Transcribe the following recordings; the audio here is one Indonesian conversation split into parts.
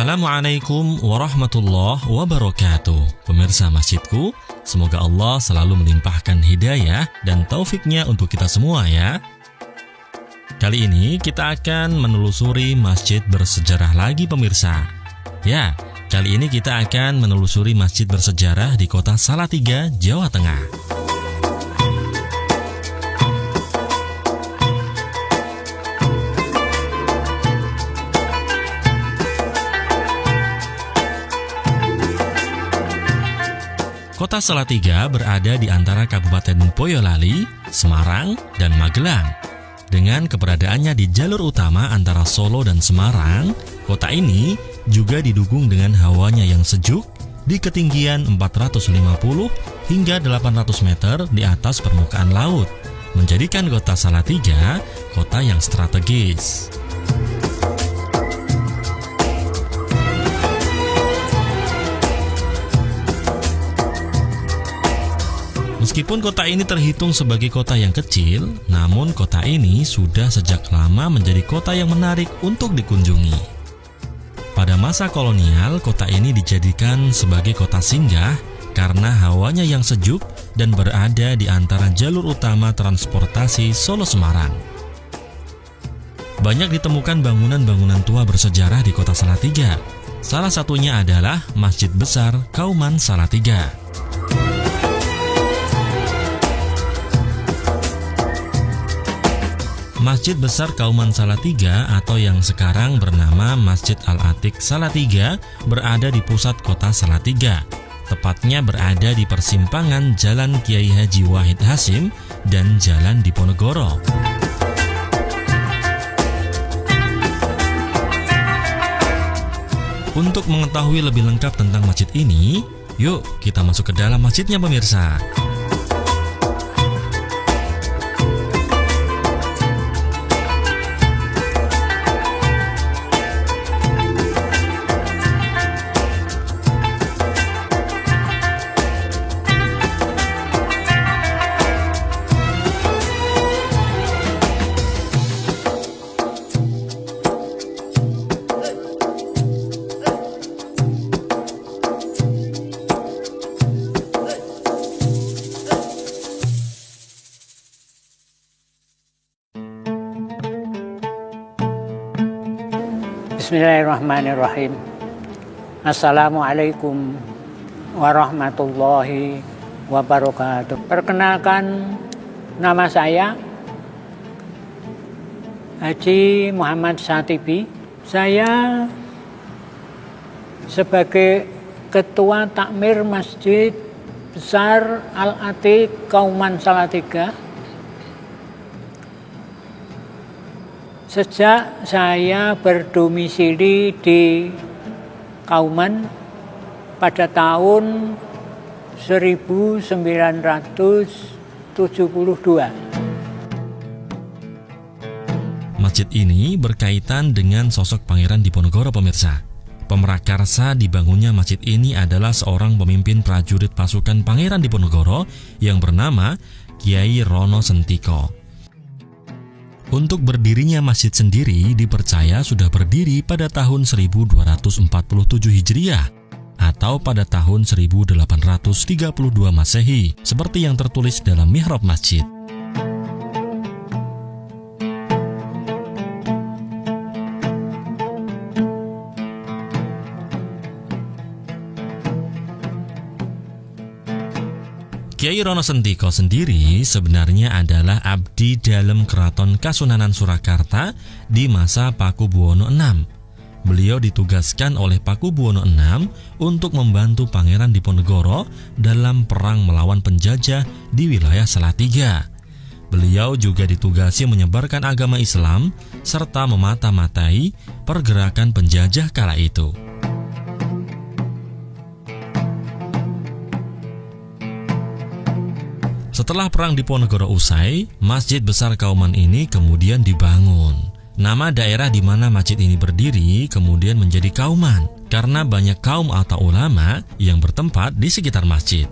Assalamualaikum warahmatullahi wabarakatuh. Pemirsa masjidku, semoga Allah selalu melimpahkan hidayah dan taufiknya untuk kita semua ya. Kali ini kita akan menelusuri masjid bersejarah lagi pemirsa. Ya, kali ini kita akan menelusuri masjid bersejarah di kota Salatiga, Jawa Tengah. Kota Salatiga berada di antara Kabupaten Boyolali, Semarang, dan Magelang. Dengan keberadaannya di jalur utama antara Solo dan Semarang, kota ini juga didukung dengan hawanya yang sejuk di ketinggian 450 hingga 800 meter di atas permukaan laut, menjadikan kota Salatiga kota yang strategis. Meskipun kota ini terhitung sebagai kota yang kecil, namun kota ini sudah sejak lama menjadi kota yang menarik untuk dikunjungi. Pada masa kolonial, kota ini dijadikan sebagai kota singgah karena hawanya yang sejuk dan berada di antara jalur utama transportasi Solo-Semarang. Banyak ditemukan bangunan-bangunan tua bersejarah di kota Salatiga. Salah satunya adalah Masjid Besar Kauman Salatiga. Masjid Besar Kauman Salatiga atau yang sekarang bernama Masjid Al-Atiq Salatiga berada di pusat kota Salatiga. Tepatnya berada di persimpangan Jalan Kiai Haji Wahid Hasyim dan Jalan Diponegoro. Untuk mengetahui lebih lengkap tentang masjid ini, yuk kita masuk ke dalam masjidnya pemirsa. Bismillahirrahmanirrahim. Assalamualaikum warahmatullahi wabarakatuh. Perkenalkan, nama saya Haji Muhammad Satibi. Saya sebagai Ketua Takmir Masjid Besar Al-Atiq Kauman Salatiga. Sejak saya berdomisili di Kauman pada tahun 1972. Masjid ini berkaitan dengan sosok Pangeran Diponegoro pemirsa. Pemrakarsa dibangunnya masjid ini adalah seorang pemimpin prajurit pasukan Pangeran Diponegoro yang bernama Kiai Rono Sentiko. Untuk berdirinya masjid sendiri dipercaya sudah berdiri pada tahun 1247 Hijriah atau pada tahun 1832 Masehi, seperti yang tertulis dalam mihrab masjid. Kiai Rono Sentiko sendiri sebenarnya adalah abdi dalam Keraton Kasunanan Surakarta di masa Pakubuwono VI. Beliau ditugaskan oleh Pakubuwono VI untuk membantu Pangeran Diponegoro dalam perang melawan penjajah di wilayah Salatiga. Beliau juga ditugasi menyebarkan agama Islam serta memata-matai pergerakan penjajah kala itu. Setelah perang Diponegoro usai, Masjid Besar Kauman ini kemudian dibangun. Nama daerah di mana masjid ini berdiri kemudian menjadi Kauman karena banyak kaum atau ulama yang bertempat di sekitar masjid.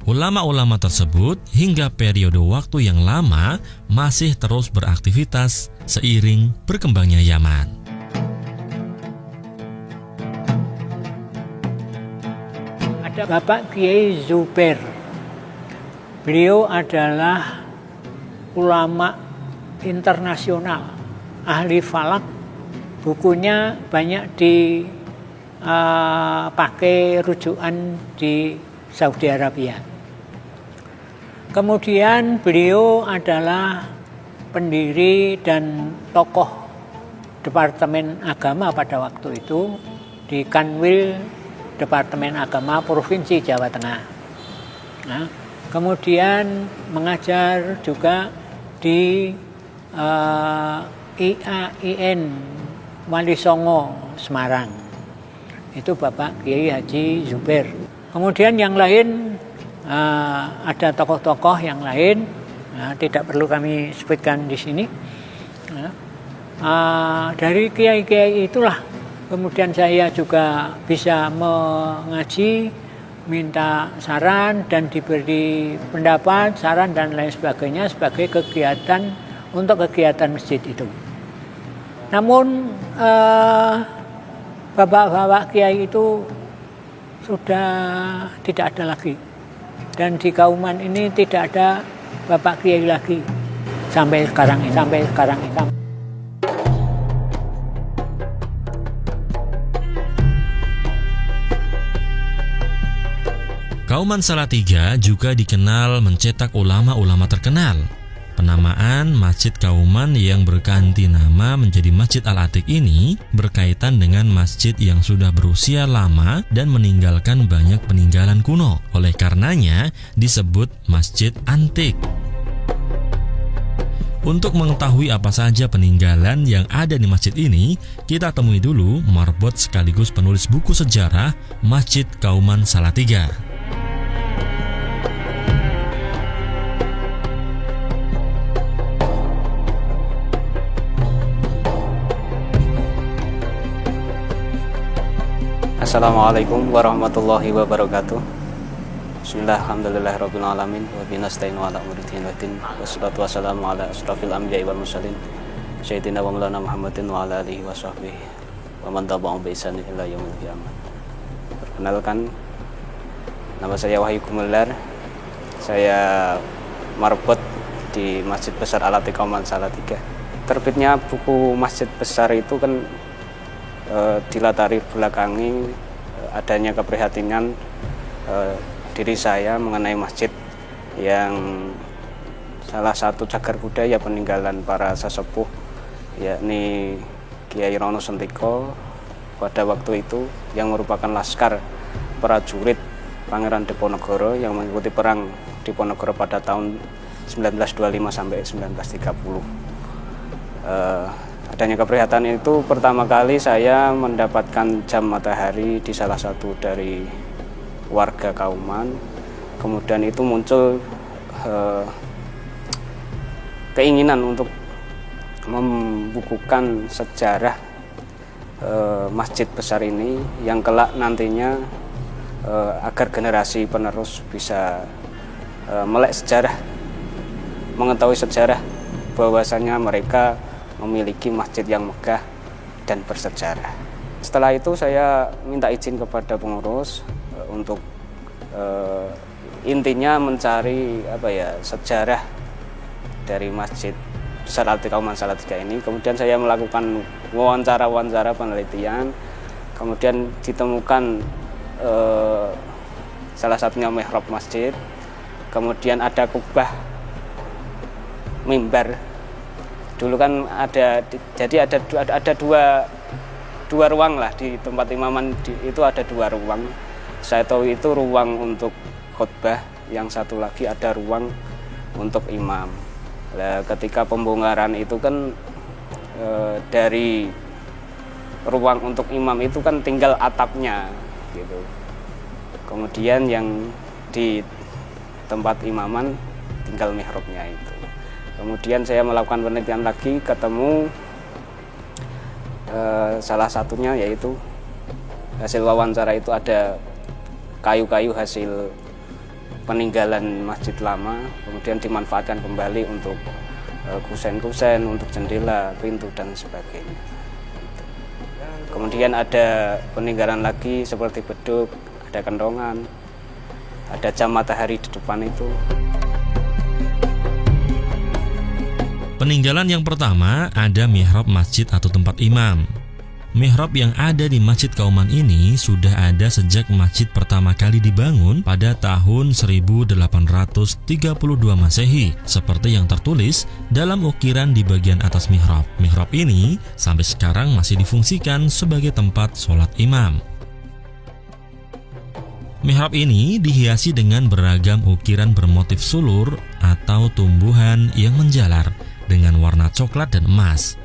Ulama-ulama tersebut hingga periode waktu yang lama masih terus beraktivitas seiring berkembangnya zaman. ada Bapak Kiai Zubair. Beliau adalah ulama internasional, ahli falak. Bukunya banyak dipakai rujukan di Saudi Arabia. Kemudian beliau adalah pendiri dan tokoh Departemen Agama pada waktu itu di Kanwil Departemen Agama Provinsi Jawa Tengah. Nah, kemudian mengajar juga di IAIN Wali Songo Semarang. Itu Bapak Kiai Haji Zubair. Kemudian yang lain ada tokoh-tokoh yang lain, tidak perlu kami sebutkan di sini. Dari kiai-kiai itulah kemudian saya juga bisa mengaji, minta saran dan diberi pendapat, saran dan lain sebagainya sebagai kegiatan untuk kegiatan masjid itu. Namun bapak-bapak kiai itu sudah tidak ada lagi. Dan di Kauman ini tidak ada Bapak Kiai lagi sampai sekarang ini. Kauman Salatiga juga dikenal mencetak ulama-ulama terkenal. Penamaan Masjid Kauman yang berganti nama menjadi Masjid Al-Atiq ini berkaitan dengan masjid yang sudah berusia lama dan meninggalkan banyak peninggalan kuno. Oleh karenanya disebut Masjid Antik. Untuk mengetahui apa saja peninggalan yang ada di masjid ini, kita temui dulu marbot sekaligus penulis buku sejarah Masjid Kauman Salatiga. Assalamualaikum warahmatullahi wabarakatuh. Bismillah, alhamdulillahirabbil alamin wa binasta'inu ala umuri din wa din. Wassalatu wassalamu ala asrofil anbiya'i wal mursalin sayyidina wa maulana Muhammadin wa ala alihi wa sahbihi wa man tabi'ahum bi ihsan ila yaumil qiyamah. Perkenalkan, nama saya Wahyu Gumelar. Saya marbot di Masjid Besar Al-Atiq Kauman Salatiga. Terbitnya buku Masjid Besar itu kan dilatari belakangi adanya keprihatinan diri saya mengenai masjid yang salah satu cagar budaya peninggalan para sesepuh, yakni Kiai Rono Sentiko pada waktu itu, yang merupakan laskar prajurit Pangeran Diponegoro yang mengikuti perang Diponegoro pada tahun 1925 sampai 1930. Adanya keprihatinan itu pertama kali saya mendapatkan jam matahari di salah satu dari warga Kauman. Kemudian itu muncul keinginan untuk membukukan sejarah masjid besar ini yang kelak nantinya agar generasi penerus bisa melek sejarah, mengetahui sejarah bahwasanya mereka memiliki masjid yang megah dan bersejarah. Setelah itu saya minta izin kepada pengurus untuk intinya mencari sejarah dari Masjid Besar Al-Atiq Kauman Salatiga ini. Kemudian saya melakukan wawancara penelitian. Kemudian ditemukan salah satunya mihrab masjid. Kemudian ada kubah mimbar. Dulu kan ada dua ruang lah di tempat imaman, itu ada dua ruang. Saya tahu itu ruang untuk khotbah, yang satu lagi ada ruang untuk imam. Nah, ketika pembongkaran itu kan dari ruang untuk imam itu kan tinggal atapnya gitu. Kemudian yang di tempat imaman tinggal mihrabnya itu. Kemudian saya melakukan penelitian lagi, ketemu salah satunya yaitu hasil wawancara itu ada kayu-kayu hasil peninggalan masjid lama, kemudian dimanfaatkan kembali untuk kusen-kusen, untuk jendela, pintu dan sebagainya. Kemudian ada peninggalan lagi seperti beduk, ada kendongan, ada jam matahari di depan itu. Peninggalan yang pertama ada mihrab masjid atau tempat imam. Mihrab yang ada di Masjid Kauman ini sudah ada sejak masjid pertama kali dibangun pada tahun 1832 Masehi, seperti yang tertulis dalam ukiran di bagian atas mihrab. Mihrab ini sampai sekarang masih difungsikan sebagai tempat sholat imam. Mihrab ini dihiasi dengan beragam ukiran bermotif sulur atau tumbuhan yang menjalar dengan warna coklat dan emas.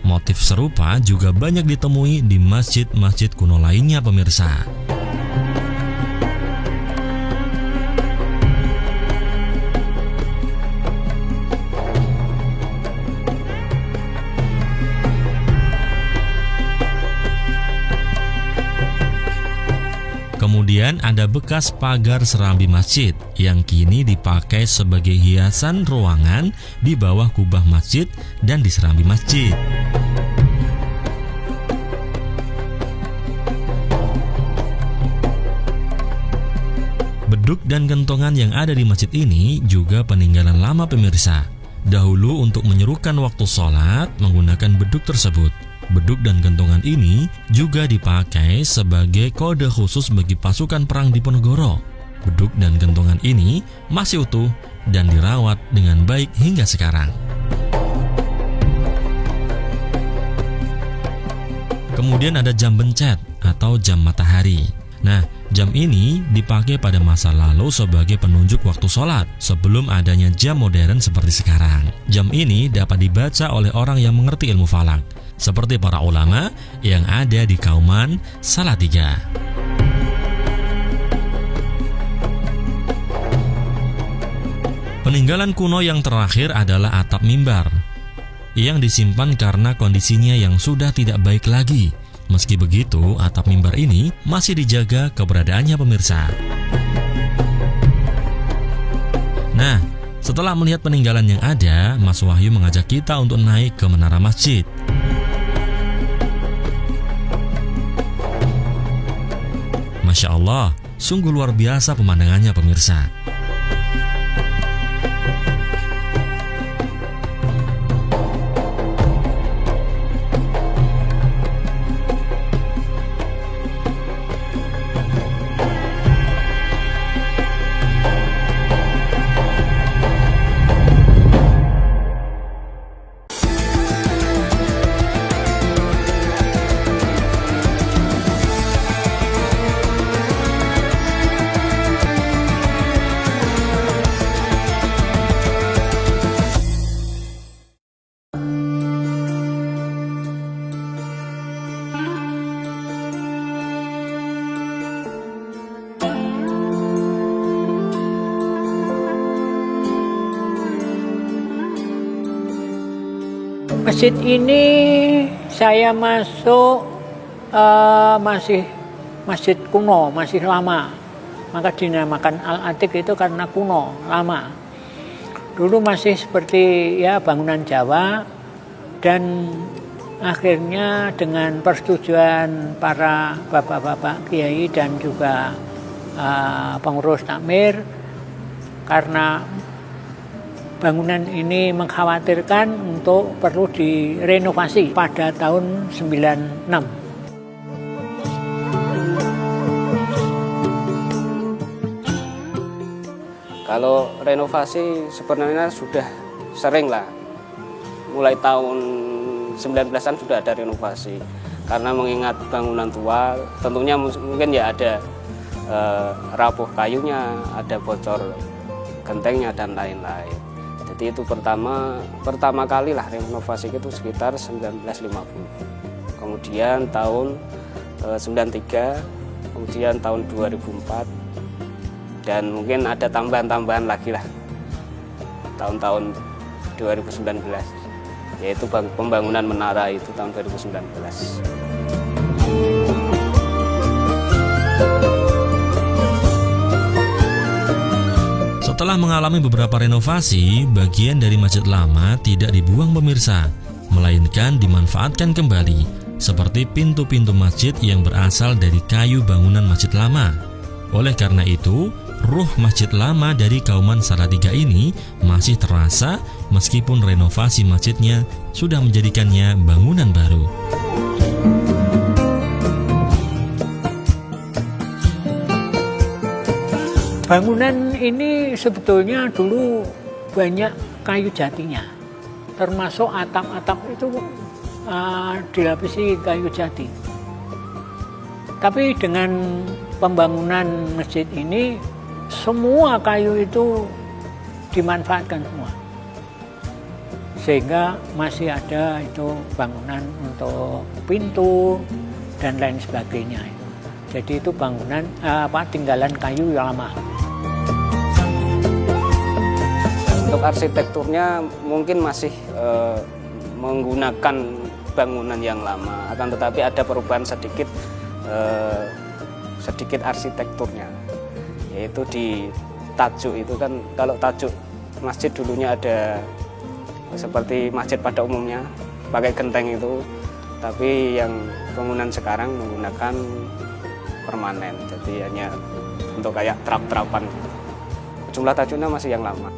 Motif serupa juga banyak ditemui di masjid-masjid kuno lainnya, pemirsa. Kemudian ada bekas pagar serambi masjid yang kini dipakai sebagai hiasan ruangan di bawah kubah masjid dan di serambi masjid. Beduk dan kentongan yang ada di masjid ini juga peninggalan lama, pemirsa. Dahulu untuk menyerukan waktu sholat menggunakan beduk tersebut. Beduk dan kentongan ini juga dipakai sebagai kode khusus bagi pasukan perang Diponegoro. Beduk dan kentongan ini masih utuh dan dirawat dengan baik hingga sekarang. Kemudian ada jam bencet atau jam matahari. Nah, jam ini dipakai pada masa lalu sebagai penunjuk waktu sholat sebelum adanya jam modern seperti sekarang. Jam ini dapat dibaca oleh orang yang mengerti ilmu falak, seperti para ulama yang ada di Kauman Salatiga. Peninggalan kuno yang terakhir adalah atap mimbar yang disimpan karena kondisinya yang sudah tidak baik lagi. Meski begitu, atap mimbar ini masih dijaga keberadaannya, pemirsa. Nah, setelah melihat peninggalan yang ada, Mas Wahyu mengajak kita untuk naik ke menara masjid. Masya Allah, sungguh luar biasa pemandangannya, pemirsa. Masjid ini saya masuk masih masjid kuno, masih lama. Maka dinamakan Al-Atiq itu karena kuno, lama. Dulu masih seperti ya bangunan Jawa, dan akhirnya dengan persetujuan para bapak-bapak kiai dan juga pengurus takmir, karena bangunan ini mengkhawatirkan untuk perlu direnovasi pada tahun 96. Kalau renovasi sebenarnya sudah sering lah. Mulai tahun 19-an sudah ada renovasi. Karena mengingat bangunan tua, tentunya mungkin ya ada rapuh kayunya, ada bocor gentengnya dan lain-lain. Jadi itu pertama kali lah renovasi itu sekitar 1950. Kemudian tahun 93, kemudian tahun 2004, dan mungkin ada tambahan-tambahan lagi lah tahun-tahun 2019, yaitu pembangunan menara itu tahun 2019. Setelah mengalami beberapa renovasi, bagian dari masjid lama tidak dibuang, pemirsa, melainkan dimanfaatkan kembali, seperti pintu-pintu masjid yang berasal dari kayu bangunan masjid lama. Oleh karena itu, ruh masjid lama dari Kauman Salatiga ini masih terasa meskipun renovasi masjidnya sudah menjadikannya bangunan baru. Bangunan ini sebetulnya dulu banyak kayu jatinya, termasuk atap-atap itu dilapisi kayu jati. Tapi dengan pembangunan masjid ini, semua kayu itu dimanfaatkan semua. Sehingga masih ada itu bangunan untuk pintu dan lain sebagainya. Jadi itu bangunan tinggalan kayu yang lama. Untuk arsitekturnya mungkin masih menggunakan bangunan yang lama, akan tetapi ada perubahan sedikit arsitekturnya, yaitu di tajuk itu kan, kalau tajuk masjid dulunya ada seperti masjid pada umumnya pakai genteng itu, tapi yang bangunan sekarang menggunakan permanen, jadi hanya untuk kayak trap-trapan. Jumlah tajuknya masih yang lama.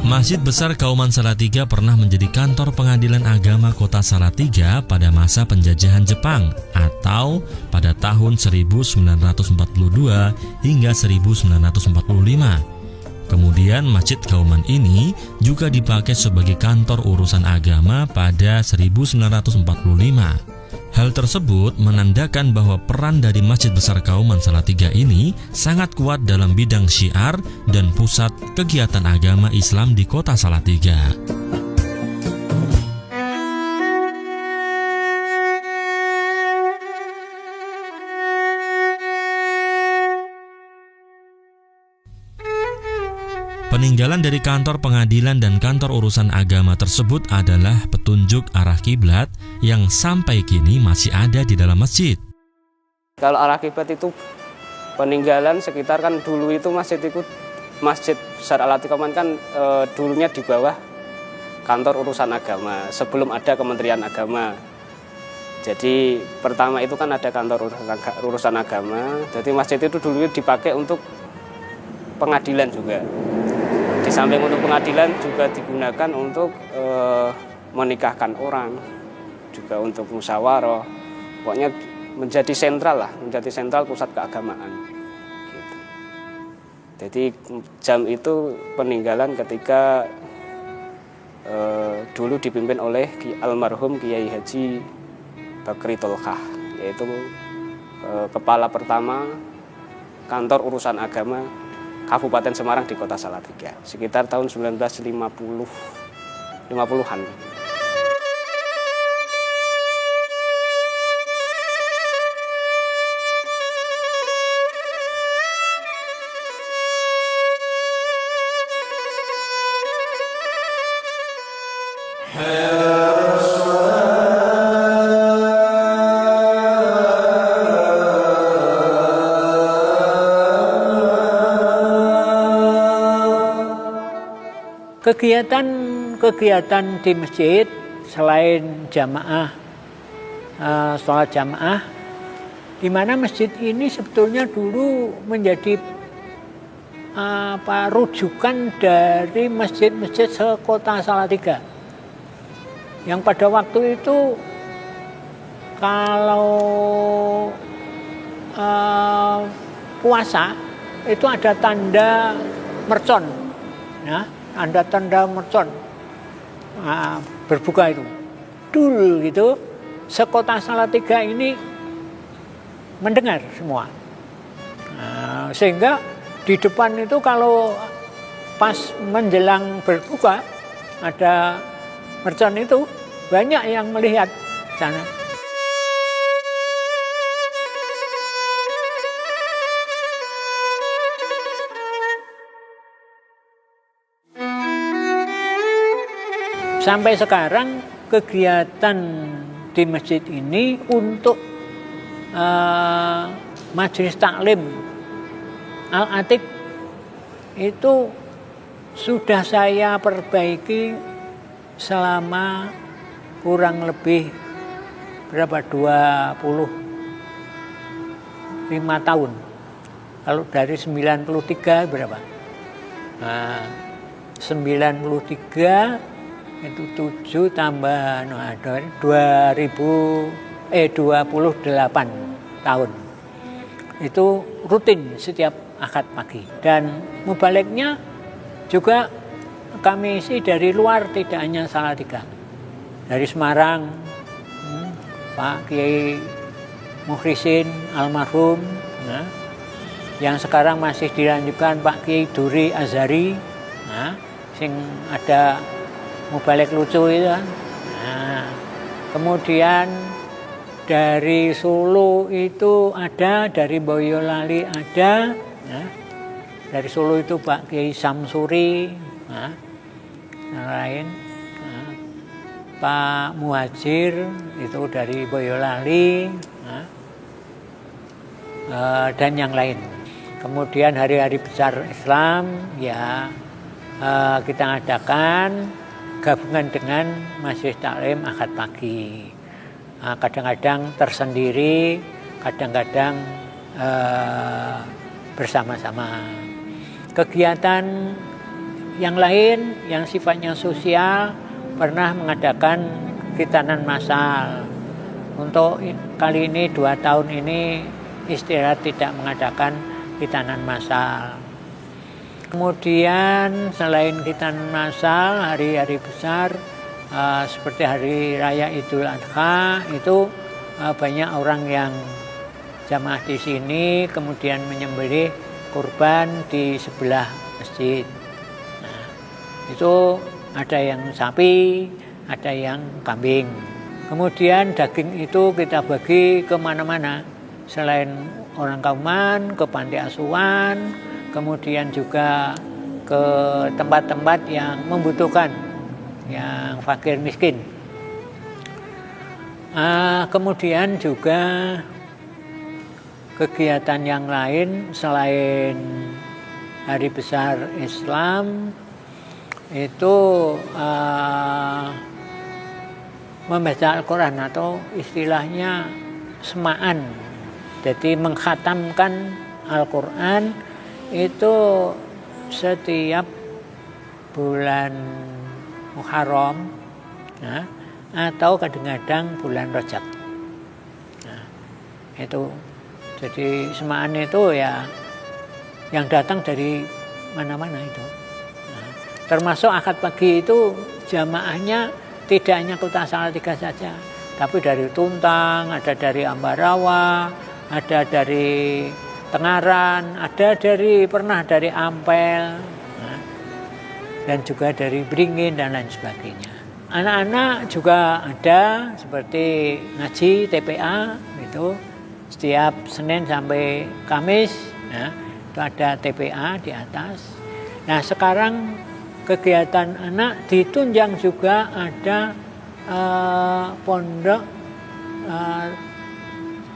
Masjid Besar Kauman Salatiga pernah menjadi kantor pengadilan agama kota Salatiga pada masa penjajahan Jepang atau pada tahun 1942 hingga 1945. Kemudian Masjid Kauman ini juga dipakai sebagai kantor urusan agama pada 1945. Hal tersebut menandakan bahwa peran dari Masjid Besar Kauman Salatiga ini sangat kuat dalam bidang syiar dan pusat kegiatan agama Islam di kota Salatiga. Peninggalan dari kantor pengadilan dan kantor urusan agama tersebut adalah petunjuk arah kiblat yang sampai kini masih ada di dalam masjid. Kalau arah kiblat itu peninggalan sekitar, kan dulu itu Masjid Besar Al-Atiqah kan dulunya di bawah kantor urusan agama sebelum ada Kementerian Agama. Jadi pertama itu kan ada kantor urusan agama, jadi masjid itu dulu dipakai untuk pengadilan juga. Di samping untuk pengadilan juga digunakan untuk menikahkan orang, juga untuk musyawarah. Pokoknya menjadi sentral pusat keagamaan. Gitu. Jadi jam itu peninggalan ketika dulu dipimpin oleh almarhum Kiai Haji Bakri Tolkah, yaitu kepala pertama kantor urusan agama Kabupaten Semarang di kota Salatiga, sekitar tahun 1950-an. Kegiatan di masjid selain jamaah, sholat jamaah, di mana masjid ini sebetulnya dulu menjadi rujukan dari masjid-masjid sekota Salatiga. Yang pada waktu itu kalau puasa itu ada tanda mercon, ya. Ada tanda mercon berbuka itu dul gitu, sekota Salatiga ini mendengar semua, sehingga di depan itu kalau pas menjelang berbuka ada mercon itu banyak yang melihat sana. Sampai sekarang kegiatan di masjid ini untuk majelis taklim Al-Atiq itu sudah saya perbaiki selama kurang lebih 20 5 tahun. Kalau dari 93 berapa? Nah, 93 itu 7 tambah 28 tahun. Itu rutin setiap Ahad pagi. Dan mubaliknya juga kami isi dari luar, tidak hanya Salatiga. Dari Semarang, Pak Kiai Mukhlisin almarhum, yang sekarang masih dilanjutkan Pak Kiai Duri Azhari, sing ada mubalik lucu itu. Kemudian dari Solo itu ada, dari Boyolali ada, dari Solo itu Pak Kiai Samsuri, yang lain. Pak Muhajir itu dari Boyolali, dan yang lain. Kemudian hari-hari besar Islam ya kita adakan gabungan dengan Majelis Taklim Ahad pagi. Kadang-kadang tersendiri, kadang-kadang bersama-sama. Kegiatan yang lain yang sifatnya sosial pernah mengadakan khitanan massal. Untuk kali ini 2 tahun ini istirahat, tidak mengadakan khitanan massal. Kemudian selain khitanan massal, hari-hari besar seperti hari raya Idul Adha itu banyak orang yang jamaah di sini kemudian menyembelih kurban di sebelah masjid. Itu ada yang sapi, ada yang kambing. Kemudian daging itu kita bagi kemana-mana. Selain orang Kauman, ke panti asuhan, kemudian juga ke tempat-tempat yang membutuhkan, yang fakir miskin. Kemudian juga kegiatan yang lain selain hari besar Islam itu membaca Al-Quran atau istilahnya semaan. Jadi mengkhatamkan Al-Quran itu setiap bulan Muharram atau kadang-kadang bulan Rajab. Itu jadi semaan itu ya yang datang dari mana-mana itu. Termasuk Ahad pagi itu jamaahnya tidak hanya Kota Salatiga saja, tapi dari Tuntang, ada dari Ambarawa, ada dari Tengaran, ada pernah dari Ampel, dan juga dari Beringin dan lain sebagainya. Anak-anak juga ada seperti ngaji TPA itu setiap Senin sampai Kamis, itu ada TPA di atas. Nah sekarang kegiatan anak ditunjang juga ada pondok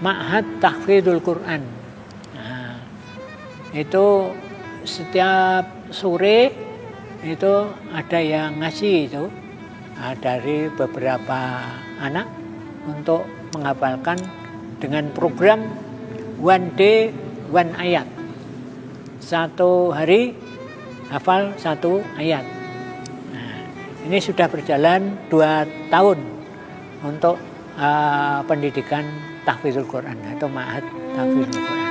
Ma'had Tahfidzul Quran. Itu setiap sore itu ada yang ngasih itu dari beberapa anak untuk menghafalkan dengan program One Day One Ayat. 1 hari hafal 1 ayat. Ini sudah berjalan 2 tahun untuk pendidikan tahfidzul Quran atau Ma'had Tahfidzul Quran.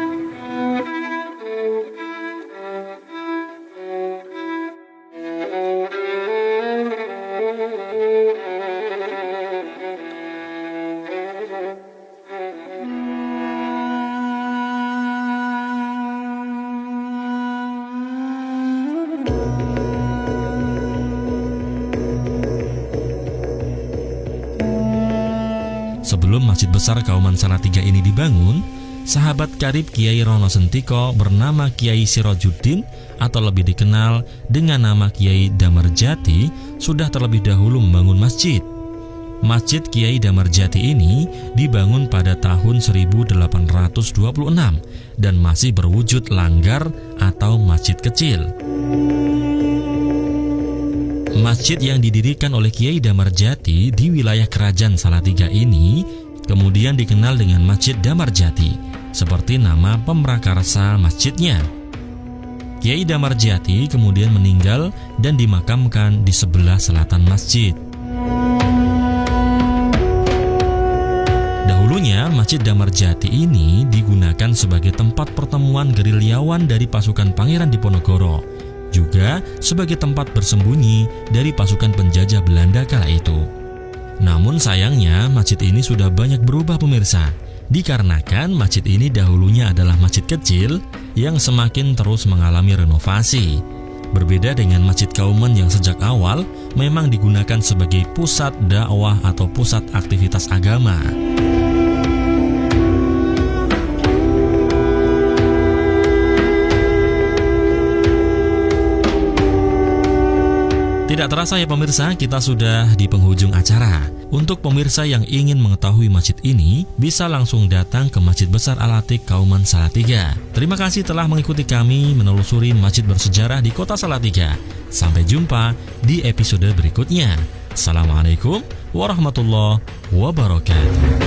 Sebelum Masjid Besar Kauman Salatiga ini dibangun, sahabat karib Kiai Rono Sentiko bernama Kiai Sirojuddin atau lebih dikenal dengan nama Kiai Damarjati sudah terlebih dahulu membangun masjid. Masjid Kiai Damarjati ini dibangun pada tahun 1826 dan masih berwujud langgar atau masjid kecil. Masjid yang didirikan oleh Kiai Damarjati di wilayah Kerajaan Salatiga ini kemudian dikenal dengan Masjid Damarjati seperti nama pemrakarsa masjidnya. Kiai Damarjati kemudian meninggal dan dimakamkan di sebelah selatan masjid. Dahulunya Masjid Damarjati ini digunakan sebagai tempat pertemuan gerilyawan dari pasukan Pangeran Diponegoro, juga sebagai tempat bersembunyi dari pasukan penjajah Belanda kala itu. Namun sayangnya masjid ini sudah banyak berubah pemirsa, dikarenakan masjid ini dahulunya adalah masjid kecil yang semakin terus mengalami renovasi. Berbeda dengan Masjid Kauman yang sejak awal memang digunakan sebagai pusat dakwah atau pusat aktivitas agama. Tidak terasa ya pemirsa, kita sudah di penghujung acara. Untuk pemirsa yang ingin mengetahui masjid ini, bisa langsung datang ke Masjid Besar Al-Atiq Kauman Salatiga. Terima kasih telah mengikuti kami menelusuri masjid bersejarah di kota Salatiga. Sampai jumpa di episode berikutnya. Assalamualaikum warahmatullahi wabarakatuh.